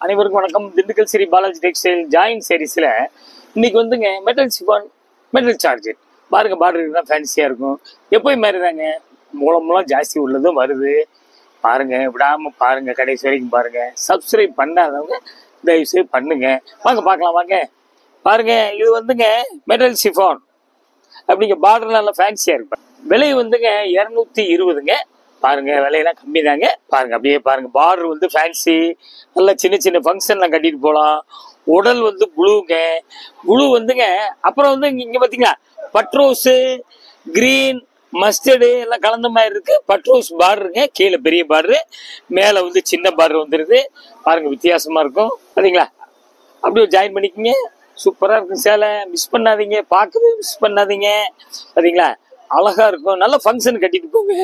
அனைவருக்கும் வணக்கம். Dindigul Sri Balaji textile join சீரிஸ்ல இன்னைக்கு வந்துங்க மெட்டல் சிஃபான் மெட்டல் சார்ஜர் பாருங்க. பார்டர் தான் ஃபேன்சியா இருக்கும். எப்போயும் மாதிரி தாங்க, மூலமெல்லாம் ஜாஸ்தி உள்ளதும் வருது. பாருங்க, விடாம பாருங்க, கடைசி வரைக்கும் பாருங்க. சப்ஸ்கிரைப் பண்ணாதவங்க தயவு செய்து பண்ணுங்க. வாங்க பார்க்கலாம் வாங்க. பாருங்க, இது வந்துங்க மெட்டல் சிஃபான் அப்படிங்க. பார்டர் நல்லா ஃபேன்சியா இருப்பேன். விலை வந்துங்க 220ங்க. பாருங்க, விலையெல்லாம் கம்மி தாங்க. பாருங்க, அப்படியே பாருங்க. பார்டர் வந்து ஃபேன்சி, நல்லா சின்ன சின்ன ஃபங்க்ஷன்லாம் கட்டிட்டு போகலாம். உடல் வந்து ப்ளூங்க. ப்ளூ வந்துங்க. அப்புறம் வந்து இங்க பாத்தீங்களா, பட்ரோஸு, கிரீன், மஸ்டர்டு எல்லாம் கலந்த மாதிரி இருக்கு. பட்ரோஸ் பார்டருங்க. கீழே பெரிய பார்டரு, மேல வந்து சின்ன பார்டர் வந்துருது. பாருங்க, வித்தியாசமா இருக்கும். பாத்தீங்களா, அப்படியே ஜாயின் பண்ணிக்கங்க. சூப்பரா இருக்கும் சேலை. மிஸ் பண்ணாதீங்க, பார்க்கவே மிஸ் பண்ணாதீங்க. பாத்தீங்களா, அழகா இருக்கும். நல்ல ஃபங்க்ஷன் கட்டிட்டு போங்க.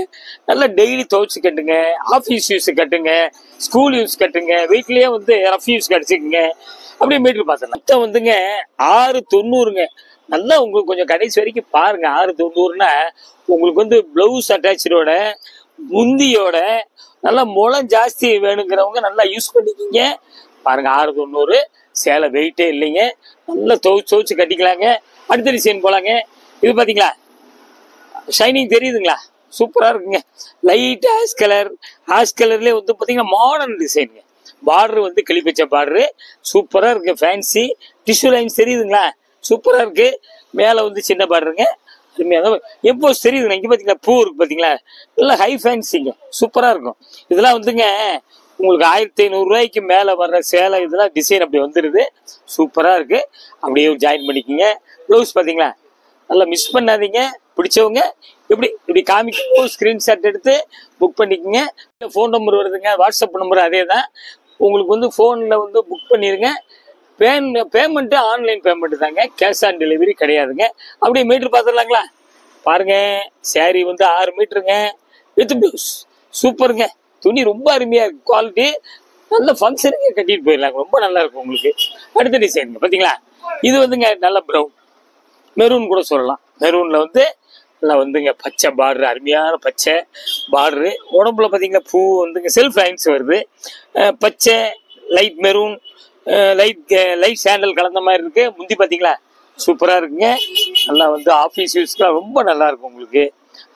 நல்லா டெய்லி துவைச்சு கட்டுங்க. ஆஃபீஸ் யூஸ் கட்டுங்க, ஸ்கூல் யூஸ் கட்டுங்க, வீட்லயே வந்து ரஃப் யூஸ் கடிச்சுக்குங்க. அப்படியே மீட்டர் பார்த்தலாம். மொத்தம் வந்துங்க 690ங்க. நல்லா உங்களுக்கு கொஞ்சம் கடைசி வரைக்கும் பாருங்க. 690னா உங்களுக்கு வந்து பிளவுஸ் அட்டாச்சோட முந்தியோட நல்லா முளம் ஜாஸ்தி வேணுங்கிறவங்க நல்லா யூஸ் பண்ணிக்கிங்க. பாருங்க, 690. சேலை வெயிட்டே இல்லைங்க. நல்லா துவைச்சு கட்டிக்கலாங்க. அடுத்த டிசைன் போலாங்க. இது பாத்தீங்களா, ஷைனிங் தெரியுதுங்களா, சூப்பரா இருக்குங்க. Light ash colour. ஆஷ் கலர்லயே வந்து பாத்தீங்கன்னா மாடர்ன் டிசைனுங்க. பார்டர் வந்து கிளிப்பச்ச பார்டரு, சூப்பரா இருக்கு. ஃபேன்சி டிஷ்யூ லைன்ஸ் தெரியுதுங்களா, சூப்பரா இருக்கு. மேல வந்து சின்ன பார்டருங்க. எப்போ தெரியுதுங்க. இங்க பாத்தீங்களா, பூ இருக்கு பாத்தீங்களா, நல்லா ஹை ஃபேன்சிங்க, சூப்பரா இருக்கும். இதெல்லாம் வந்துங்க உங்களுக்கு 1500 ரூபாய்க்கு மேல வர்ற சேலை. இதெல்லாம் டிசைன் அப்படி வந்துருது, சூப்பரா இருக்கு. அப்படியே ஜாயின் பண்ணிக்கோங்க. ப்ளவுஸ் பாத்தீங்களா, நல்லா மிஸ் பண்ணாதீங்க. பிடிச்சவங்க இப்படி காமிக்கும் ஸ்கிரீன்ஷாட் எடுத்து புக் பண்ணிக்கோங்க. ஃபோன் நம்பர் வருதுங்க, வாட்ஸ்அப் நம்பர் அதே தான். உங்களுக்கு வந்து ஃபோனில் வந்து புக் பண்ணிடுங்க. பேமெண்ட்டு ஆன்லைன் பேமெண்ட் தாங்க, கேஷ் ஆன் டெலிவரி கிடையாதுங்க. அப்படியே மீட்டர் பார்த்துடலாங்களா. பாருங்க, சாரி வந்து 6 மீட்டருங்க வித் ப்ளவுஸ். சூப்பருங்க. துணி ரொம்ப அருமையா இருக்கு. குவாலிட்டி நல்ல ஃபங்க்ஷனுக்கு கட்டிட்டு போயிடலாங்க. ரொம்ப நல்லா இருக்கும் உங்களுக்கு. அடுத்த டிசைன் பார்த்தீங்களா, இது வந்துங்க நல்ல ப்ரௌன் மெரூன் கூட சொல்லலாம். மெரூன்ல வந்து நல்லா வந்துங்க பச்சை பார்டரு, அருமையான பச்சை பார்டரு. உடம்புல பார்த்தீங்கன்னா பூ வந்துங்க செல்ஃப் லைன்ஸ் வருது. பச்சை, லைட் மெரூன், லைட் சாண்டல் கலந்த மாதிரி இருக்கு. முந்தி பார்த்தீங்களா, சூப்பராக இருக்குங்க. நல்லா வந்து ஆஃபீஸ் யூஸ்க்குலாம் ரொம்ப நல்லா இருக்கும் உங்களுக்கு.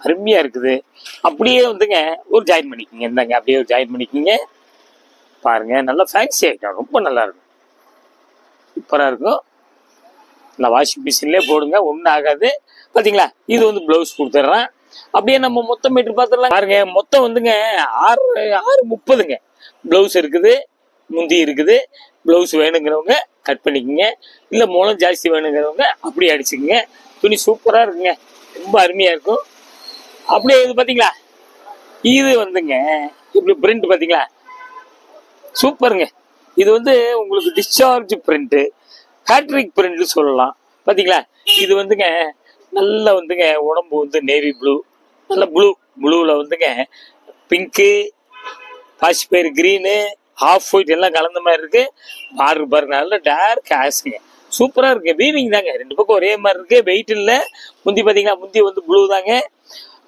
அருமையாக இருக்குது. அப்படியே வந்துங்க ஒரு ஜாயின் பண்ணிக்கோங்க. இந்தாங்க அப்படியே ஒரு ஜாயின் பண்ணிக்கோங்க. பாருங்க, நல்லா ஃபேன்சி ஐட்டம், ரொம்ப நல்லா இருக்கும், சூப்பராக இருக்கும். நான் வாஷிங் மிஷின்லேயே போடுங்க, ஒன்றும் ஆகாது. பார்த்தீங்களா, இது வந்து ப்ளவுஸ் கொடுத்துட்றேன். அப்படியே நம்ம மொத்தம் மீட்டர் பார்த்துடலாம். பாருங்க, மொத்தம் வந்துங்க 630ங்க. ப்ளவுஸ் இருக்குது, முந்தி இருக்குது. ப்ளவுஸ் வேணுங்கிறவங்க கட் பண்ணிக்கோங்க. இல்லை முளம் ஜாஸ்தி வேணுங்கிறவங்க அப்படியே அடிச்சுக்கோங்க. துணி சூப்பராக இருக்குங்க, ரொம்ப அருமையாக இருக்கும். அப்படியே இது பார்த்தீங்களா, இது வந்துங்க இப்படி பிரிண்ட் பார்த்தீங்களா, சூப்பருங்க. இது வந்து உங்களுக்கு டிஸ்சார்ஜ் பிரிண்ட்டு, ஹேட்ரிக் பிரிண்ட் சொல்லலாம். பார்த்தீங்களா, இது வந்துங்க நல்லா வந்துங்க உடம்பு வந்து நேவி ப்ளூ, நல்ல ப்ளூவில் வந்துங்க பிங்க்கு, பாசிப்பயிர் கிரீனு, ஹாஃப் ஒயிட் எல்லாம் கலந்த மாதிரி இருக்கு. பார்டர் பாருங்க, நல்ல டார்க் ஆஷுங்க, சூப்பராக இருக்கு. வீவிங் தாங்க, 2 பக்கம் ஒரே மாதிரி இருக்கு. வெயிட் இல்லை. முந்தி பார்த்தீங்கன்னா, முந்தி வந்து ப்ளூ தாங்க.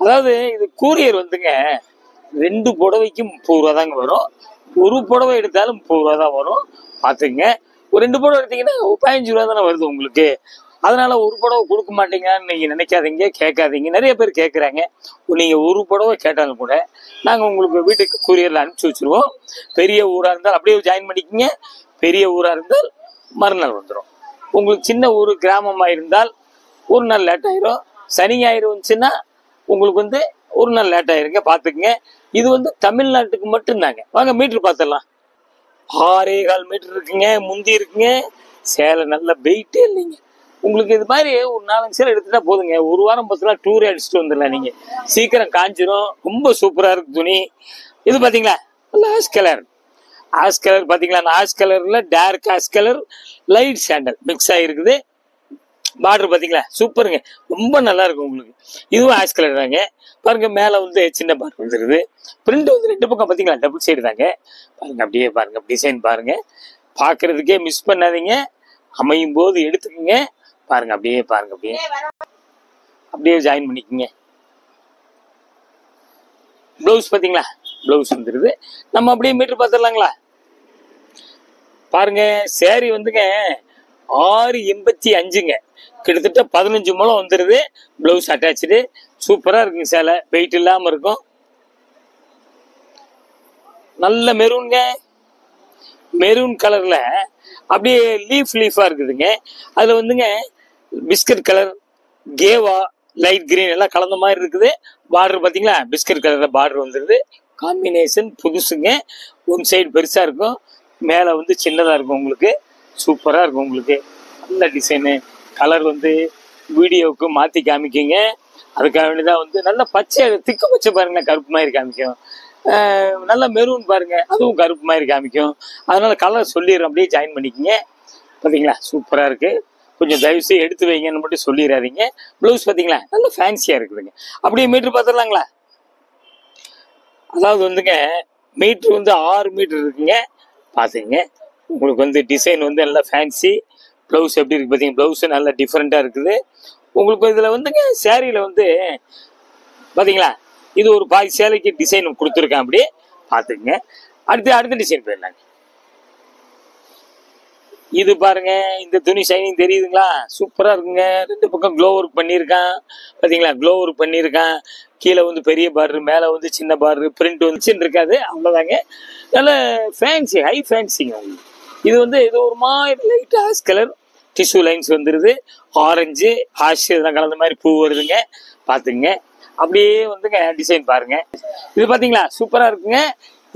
அதாவது இது கூரியர் வந்துங்க 2 புடவைக்கு 30 ரூபா தாங்க வரும். ஒரு புடவை எடுத்தாலும் 30 ரூபா தான் வரும். பார்த்துங்க, ஒரு 2 புடவை எடுத்தீங்கன்னா 15 ரூபா தானே வருது உங்களுக்கு. அதனால ஒரு புடவை கொடுக்க மாட்டீங்கன்னு நீங்க நினைக்காதீங்க, கேட்காதீங்க. நிறைய பேர் கேட்குறாங்க. நீங்க ஒரு புடவை கேட்டாலும் கூட நாங்கள் உங்களுக்கு வீட்டுக்கு கூரியரில் அனுப்பிச்சி வச்சிருவோம். பெரிய ஊராக இருந்தால் அப்படியே ஜாயின் பண்ணிக்கோங்க. பெரிய ஊராக இருந்தால் மறுநாள் வந்துடும். உங்களுக்கு சின்ன ஊர் கிராமமாக இருந்தால் ஒரு நாள் லேட் ஆயிரும். சனி ஞாயிறு வந்துச்சுன்னா உங்களுக்கு வந்து ஒரு நாள் லேட் ஆயிருங்க, பார்த்துக்குங்க. இது வந்து தமிழ்நாட்டுக்கு மட்டும்தாங்க. வாங்க மீட்டர் பார்த்துடலாம். 6.25 மீட்டர் இருக்குங்க. முந்தி இருக்குங்க. சேலை நல்ல வெயிட்டே இல்லைங்க. உங்களுக்கு இது மாதிரி ஒரு 4-5 சேலை எடுத்துட்டா போதுங்க. ஒரு வாரம் 10 நாள் டூரே அடிச்சுட்டு வந்துடலாம். நீங்க சீக்கிரம் காஞ்சிரும். ரொம்ப சூப்பரா இருக்கு துணி. இது பாத்தீங்களா, நல்ல ஆஷ் கலர். ஆஷ் கலர் பாத்தீங்களா, ஆஷ் கலர்ல dark ash colour, light sandal mix ஆகிருக்குது. பார்டர் பாத்தீங்களா, சூப்பருங்க, ரொம்ப நல்லா இருக்கும் உங்களுக்கு. இதுவும் ஆஷ் கலர் தாங்க. பாருங்க, மேல வந்து சின்ன பார்டர் வந்துருது. பிரிண்ட் வந்து 2 பக்கம் பாத்தீங்களா, டபுள் சைடு தாங்க. பாருங்க, அப்படியே பாருங்க, டிசைன் பாருங்க. பாக்குறதுக்கே மிஸ் பண்ணாதீங்க. அமையும் போது எடுத்துக்கோங்க. பாருங்க, அப்படியே பாருங்க, அப்படியே ஜாயின் பண்ணிக்கோங்க. ப்ளவுஸ் பாத்தீங்களா, ப்ளவுஸ் வந்துருது. நம்ம அப்படியே மீட்டர் பார்த்துடலாங்களா. பாருங்க சேரீ வந்துங்க 685ங்க, கிட்டத்தட்ட 15 முழம் வந்துருது. பிளவுஸ் அட்டாச்சு, சூப்பரா இருக்குங்க. சேலை வெயிட் இல்லாம இருக்கும். நல்ல மெரூன்ங்க, மெரூன் கலர்ல அப்படியே லீஃபா இருக்குதுங்க. அதுல வந்துங்க பிஸ்கட் கலர், கேவா, லைட் கிரீன் எல்லாம் கலந்த மாதிரி இருக்குது. பார்டர் பாத்தீங்களா, பிஸ்கட் கலர்ல பார்டர் வந்துருது. காம்பினேஷன் புதுசுங்க. ஒன் சைடு பெருசா இருக்கும், மேல வந்து சின்னதா இருக்கும். உங்களுக்கு சூப்பரா இருக்கும். உங்களுக்கு நல்ல டிசைனு. கலர் வந்து வீடியோவுக்கு மாத்தி காமிக்கிங்க. அதுக்காக வேண்டிதான் வந்து நல்ல பச்சை, திக்கு பச்சை பாருங்க, கருப்பு மாதிரி காமிக்கும். நல்ல மெரூன் பாருங்க, அதுவும் கருப்பு மாதிரி காமிக்கும். அதனால கலர் சொல்லிடுறோம், அப்படியே ஜாயின் பண்ணிக்கிங்க. பார்த்தீங்களா, சூப்பரா இருக்கு. கொஞ்சம் தயவுசெய்து எடுத்து வைங்கன்னு மட்டும் சொல்லிடாதீங்க. பிளவுஸ் பார்த்தீங்களா, நல்ல ஃபேன்சியா இருக்குதுங்க. அப்படியே மீட்டர் பார்த்துடலாங்களா? அதாவது வந்துங்க மீட்டர் வந்து 6 மீட்டர் இருக்குங்க. பார்த்துங்க, உங்களுக்கு வந்து டிசைன் வந்து நல்லா ஃபேன்சி. ப்ளவுஸ் எப்படி இருக்கு பார்த்தீங்க, ப்ளவுஸ் நல்லா டிஃப்ரெண்ட்டாக இருக்குது. உங்களுக்கு இதில் வந்துங்க சேரீல வந்து பார்த்தீங்களா, இது ஒரு பாதி சேலைக்கு டிசைன் கொடுத்துருக்கேன். அப்படியே பார்த்துக்குங்க. அடுத்த டிசைன் போயிடலாங்க. இது பாருங்க, இந்த துணி ஷைனிங் தெரியுதுங்களா, சூப்பரா இருக்குங்க. 2 பக்கம் க்ளோ ஒர்க் பண்ணியிருக்கான். பார்த்தீங்களா, க்ளோ ஒர்க் பண்ணியிருக்கான். கீழே வந்து பெரிய பார்டர், மேலே வந்து சின்ன பார்டர், பிரிண்ட் வந்து இருக்காது, அவ்வளோதாங்க. நல்ல ஃபேன்சி, ஹை ஃபேன்சிங்க உங்களுக்கு. இது வந்து இது ஒரு மாதிரி light ash colour, tissue lines வந்துருது. ஆரஞ்சு ஆஷ் இதெல்லாம் கலந்த மாதிரி பூ வருதுங்க. பார்த்துங்க. அப்படியே வந்துங்க டிசைன் பாருங்க. இது பார்த்தீங்களா, சூப்பரா இருக்குங்க.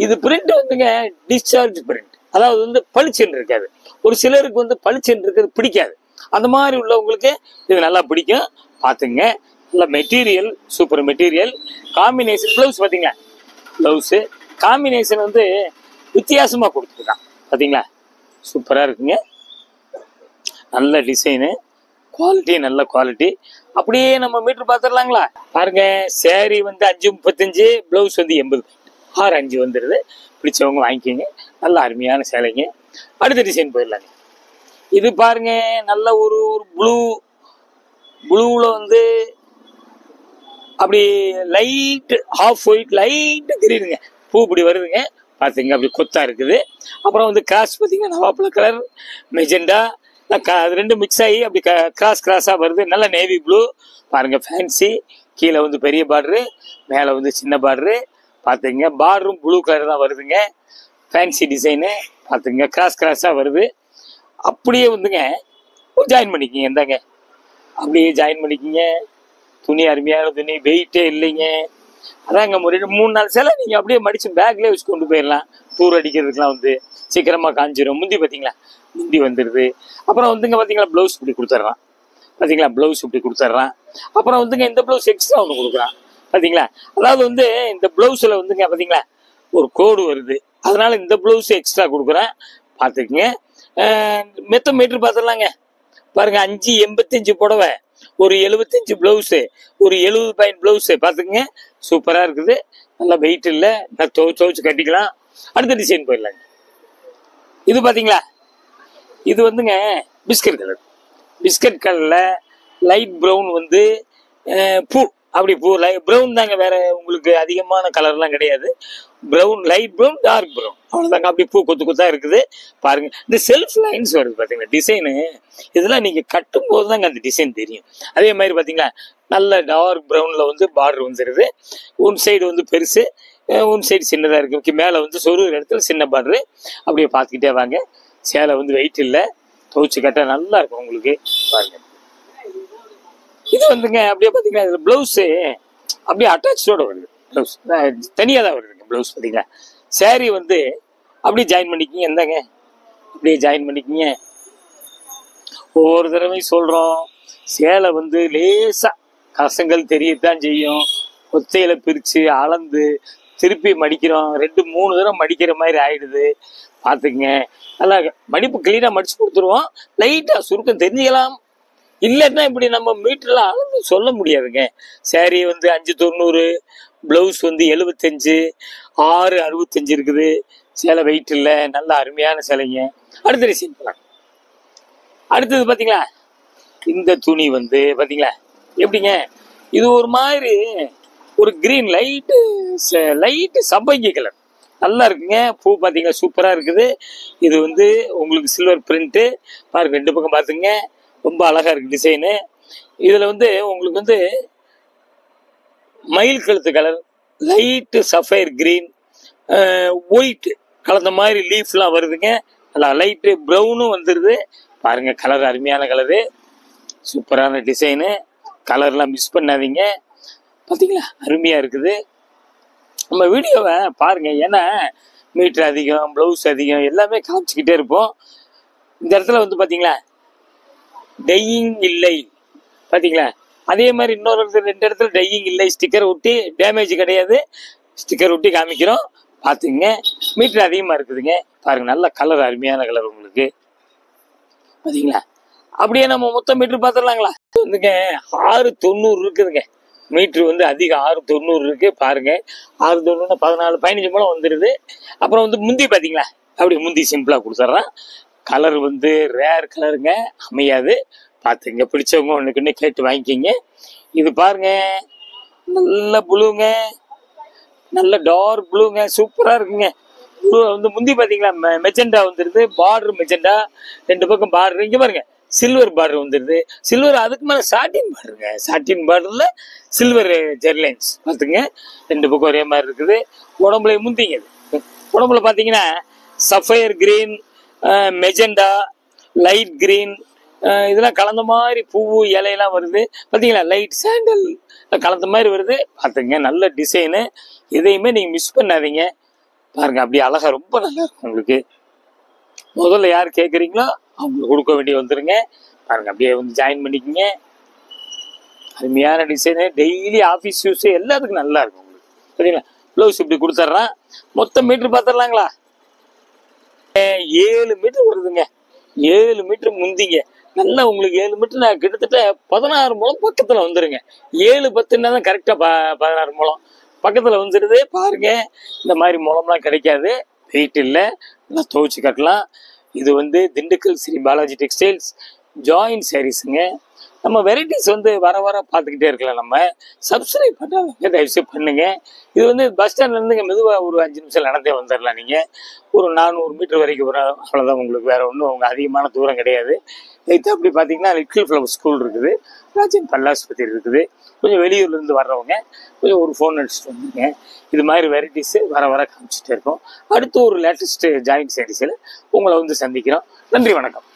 இது பிரிண்ட் வந்துங்க டிஸ்சார்ஜ் பிரிண்ட், அதாவது வந்து பளிச்சுன்னு இருக்காது. ஒரு சிலருக்கு வந்து பளிச்சுன்னு இருக்கிறது பிடிக்காது. அந்த மாதிரி உள்ளவங்களுக்கு இது நல்லா பிடிக்கும். பார்த்துங்க. நல்ல material, super material. Combination blouse பார்த்தீங்களா, ப்ளவுஸு காம்பினேஷன் வந்து வித்தியாசமாக கொடுத்துருக்கான். பார்த்தீங்களா, சூப்பராக இருக்குங்க. நல்ல டிசைனு, குவாலிட்டி நல்ல குவாலிட்டி. அப்படியே நம்ம மீட்டர் பார்த்துடலாங்களா? பாருங்க, சேரீ வந்து 535, ப்ளவுஸ் வந்து 80, 6-5 வந்துடுது. பிடிச்சவங்க வாங்கிக்கோங்க. நல்ல அருமையான சேலைங்க. அடுத்த டிசைன் போயிடலாங்க. இது பாருங்க, நல்ல ஒரு ப்ளூல வந்து அப்படி லைட் ஹாஃப் ஒயிட், லைட் கிரீனுங்க, பூ இப்படி வருதுங்க. பார்த்துங்க, அப்படி கொத்தா இருக்குது. அப்புறம் வந்து கிராஸ் பார்த்தீங்கன்னா நவாப்பழ கலர், மெஜெண்டா, அது ரெண்டும் மிக்ஸ் ஆகி அப்படி கிராஸாக வருது. நல்ல நேவி ப்ளூ பாருங்க, ஃபேன்சி. கீழே வந்து பெரிய பார்டரு, மேலே வந்து சின்ன பார்டரு. பார்த்துங்க, பார்டரும் ப்ளூ கலர் தான் வருதுங்க. Fancy design. பார்த்துங்க, கிராஸாக வருது. அப்படியே வந்துங்க ஜாயின் பண்ணிக்கிங்க. இந்தாங்க, அப்படியே ஜாயின் பண்ணிக்கிங்க. துணி அருமையான துணி, வெயிட்டே இல்லைங்க. அதாங்க 2-3 சேலை நீங்கள் அப்படியே மடித்து பேக்லேயே வச்சு கொண்டு போயிடலாம். டூர் அடிக்கிறதுக்குலாம் வந்து சீக்கிரமாக காஞ்சிரும். முந்தி பார்த்தீங்களா, முந்தி வந்துடுது. அப்புறம் வந்துங்க பார்த்தீங்களா, ப்ளவுஸ் இப்படி கொடுத்துட்றான். பார்த்தீங்களா, ப்ளவுஸ் இப்படி கொடுத்துட்றான். அப்புறம் வந்துங்க இந்த ப்ளவுஸ் எக்ஸ்ட்ரா ஒன்று கொடுக்குறான். பார்த்தீங்களா, அதாவது வந்து இந்த ப்ளவுஸில் வந்துங்க பார்த்தீங்களா ஒரு கோடு வருது, அதனால இந்த ப்ளவுஸ் எக்ஸ்ட்ரா கொடுக்குறேன். பார்த்துக்குங்க. மெத்த மீட்டர் பார்த்துடலாங்க. பாருங்க, 585 புடவை, ஒரு 75 பிளவுஸு, ஒரு 70 பாயிண்ட் பிளவுஸு. பார்த்துக்குங்க, சூப்பராக இருக்குது. நல்லா வெயிட் இல்லை, துவைச்சு கட்டிக்கலாம். அடுத்த டிசைன் போயிடலாங்க. இது பார்த்தீங்களா, இது வந்துங்க பிஸ்கட் கலரில் லைட் ப்ரௌன் வந்து பூ, அப்படி பூ ப்ரௌன் தாங்க, வேற உங்களுக்கு அதிகமான கலர்லாம் கிடையாது. Brown, light brown, dark brown, அவ்வளோதாங்க. அப்படி பூ கொத்தா இருக்குது. பாருங்க, இந்த செல்ஃப் லைன்ஸ் வருது பார்த்தீங்களா டிசைனு, இதெல்லாம் நீங்கள் கட்டும் போது தாங்க அந்த டிசைன் தெரியும். அதே மாதிரி பார்த்தீங்களா, நல்ல டார்க் ப்ரௌனில் வந்து பார்டர் வந்துடுது. ஒன் சைடு வந்து பெருசு, ஒன் சைடு சின்னதாக இருக்கு. மேலே வந்து சொருகிற இடத்துல சின்ன பார்டரு. அப்படியே பார்த்துக்கிட்டே வாங்க. சேலை வந்து வெயிட் இல்லை, துவைச்சு கட்ட நல்லா இருக்கும் உங்களுக்கு. பாருங்க, இது வந்துங்க அப்படியே பார்த்தீங்கன்னா இது ப்ளவுஸு அப்படியே அட்டாச்சோட வருது. ப்ளவுஸ் தனியாக தான் வருதுங்க ப்ளவுஸ். பார்த்தீங்களா, சேரீ வந்து அப்படியே ஜாயின் பண்ணிக்கிங்க. எந்தாங்க, அப்படியே ஜாயின் பண்ணிக்கிங்க. ஒவ்வொரு தடவையும் சொல்கிறோம், சேலை வந்து லேசாக கசங்கள் தெரியத்தான் செய்யும். ஒத்தையில பிரித்து அளந்து திருப்பி மடிக்கிறோம், 2-3 தடவை மடிக்கிற மாதிரி ஆயிடுது. பார்த்துக்குங்க, நல்லா மடிப்பு கிளீனாக மடித்து கொடுத்துருவோம். லைட்டாக சுருக்கம் தெரிஞ்சுக்கலாம். இல்லைன்னா இப்படி நம்ம மீட்டர்ல அளந்து சொல்ல முடியாதுங்க. சேரீ வந்து 590, பிளவுஸ் வந்து 75, 665 இருக்குது. சேலை வெயிட் இல்லை, நல்ல அருமையான சேலைங்க. அடுத்த டிசைன் போகலாம். அடுத்தது பார்த்தீங்களா, இந்த துணி வந்து பார்த்தீங்களா எப்படிங்க, இது ஒரு மாதிரி ஒரு கிரீன் லைட்டு சம்பங்கி கலர், நல்லா இருக்குங்க. பூ பார்த்தீங்கன்னா சூப்பராக இருக்குது. இது வந்து உங்களுக்கு சில்வர் பிரிண்ட்டு பாருங்க, 2 பக்கம் பார்த்துங்க, ரொம்ப அழகாக இருக்குது டிசைனு. இதில் வந்து உங்களுக்கு வந்து மயில் கழுத்து colour, light sapphire green, white கலந்த மாதிரி லீஃப்லாம் வருதுங்க. நல்லா லைட்டு ப்ரௌனும் வந்துடுது பாருங்க. கலர் அருமையான கலரு, சூப்பரான டிசைனு. கலர்லாம் மிஸ் பண்ணாதீங்க. பார்த்தீங்களா, அருமையாக இருக்குது. நம்ம வீடியோவை பாருங்க, ஏன்னா மீட்டர் அதிகம், ப்ளவுஸ் அதிகம், எல்லாமே காமிச்சிக்கிட்டே இருப்போம். இந்த இடத்துல வந்து பார்த்தீங்களா டையிங் இல்லை, பார்த்தீங்களா. அதே மாதிரி இன்னொரு 2 இடத்துல டையிங் இல்லை, ஸ்டிக்கர் ஒட்டி, டேமேஜ் கிடையாது, ஸ்டிக்கர் ஒட்டி காமிக்கிறோம். பார்த்துங்க, மீட்டர் அதிகமாக இருக்குதுங்க. பாருங்க, நல்ல கலர், அருமையான கலர் உங்களுக்கு. பார்த்தீங்களா. அப்படியே நம்ம மொத்தம் மீட்டர் பார்த்துடலாங்களா. வந்துங்க 690 இருக்குதுங்க. மீட்ரு வந்து அதிகம், 690 இருக்கு பாருங்க. 690 14-15 மூலம் வந்துடுது. அப்புறம் வந்து முந்தி பார்த்தீங்களா, அப்படி முந்தி சிம்பிளாக கொடுத்துட்றான். கலர் வந்து ரேர் கலருங்க, அமையாது. பார்த்துங்க, பிடிச்சவங்க ஒன்றுக்குன்னு கேட்டு வாங்கிக்கிங்க. இது பாருங்க, நல்ல ப்ளூங்க, நல்ல டார்க் ப்ளூங்க, சூப்பராக இருக்குங்க. ப்ளூ வந்து முந்தி பார்த்தீங்களா மெஜெண்டா வந்துடுது, பார்டர் மெஜெண்டா, 2 பக்கம் பார்டர். இங்கே பாருங்க சில்வர் பார்டர் வந்துடுது. சில்வர் அதுக்கு மேலே சாட்டின் பார்டருங்க, சாட்டின் பார்டரில் சில்வர் ஜெர்லைன்ஸ். பார்த்துங்க, 2 பக்கம் ஒரே மாதிரி இருக்குது. உடம்புல முந்திங்க, உடம்புல பார்த்தீங்கன்னா sapphire green, magenta, light green, இதெல்லாம் கலந்த மாதிரி பூவு இலையெல்லாம் வருது. பார்த்தீங்களா, லைட் சாண்டல் கலந்த மாதிரி வருது. பார்த்துங்க, நல்ல டிசைனு. எதையுமே நீங்கள் மிஸ் பண்ணாதீங்க. பாருங்க, அப்படியே அழகா ரொம்ப நல்லா இருக்கும் உங்களுக்கு. முதல்ல யார் கேட்குறீங்களோ அவங்களுக்கு கொடுக்க வேண்டிய வந்துருங்க. பாருங்க, அப்படியே வந்து ஜாயின் பண்ணிக்கோங்க. அருமையான டிசைனு, டெய்லி ஆஃபீஸ் யூஸ் எல்லாத்துக்கும் நல்லா இருக்கும் உங்களுக்கு. சரிங்களா. ப்ளவுஸ் இப்படி கொடுத்துட்றான். மொத்தம் மீட்டர் பார்த்துடலாங்களா. 7 மீட்டர் வருதுங்க. 7 மீட்டர் முந்திங்க. நல்லா உங்களுக்கு 7 மீட்டர் நான் கிட்டத்தட்ட 16 முழம் பக்கத்தில் வந்துருங்க. 7-10 தான் கரெக்டாக 16 முழம் பக்கத்தில் வந்துடுது. பாருங்க, இந்த மாதிரி முழம்லாம் கிடைக்காது, வெயிட் இல்லை, நல்லா துவைச்சு கட்டலாம். இது வந்து திண்டுக்கல் ஸ்ரீ பாலாஜி டெக்ஸ்டைல்ஸ் ஜாயின் சாரீஸுங்க. நம்ம வெரைட்டிஸ் வந்து வர வர பார்த்துக்கிட்டே இருக்கலாம். நம்ம சப்ஸ்கிரைப் பண்ணாதவங்க தயவுசெய்து பண்ணுங்க. இது வந்து பஸ் ஸ்டாண்ட்லேருந்து மெதுவாக ஒரு 5 நிமிஷம் நடந்தே வந்துடலாம். நீங்கள் ஒரு 400 மீட்டர் வரைக்கும் வரும், அவ்வளோதான். உங்களுக்கு வேறு ஒன்றும் உங்கள் அதிகமான தூரம் கிடையாது. இது அப்படி பார்த்தீங்கன்னா லிட்டில் ஃப்ளவர் ஸ்கூல் இருக்குது, ராஜன் பல்லாஸ்பத்திரி இருக்குது. கொஞ்சம் வெளியூர்லேருந்து வர்றவங்க கொஞ்சம் ஒரு ஃபோன் அடிச்சுட்டு வந்துங்க. இது மாதிரி வெரைட்டிஸு வர வர காமிச்சிட்டே இருக்கோம். அடுத்து ஒரு லேட்டஸ்ட்டு ஜாயின் சாரீஸில் உங்களை வந்து சந்திக்கிறோம். நன்றி, வணக்கம்.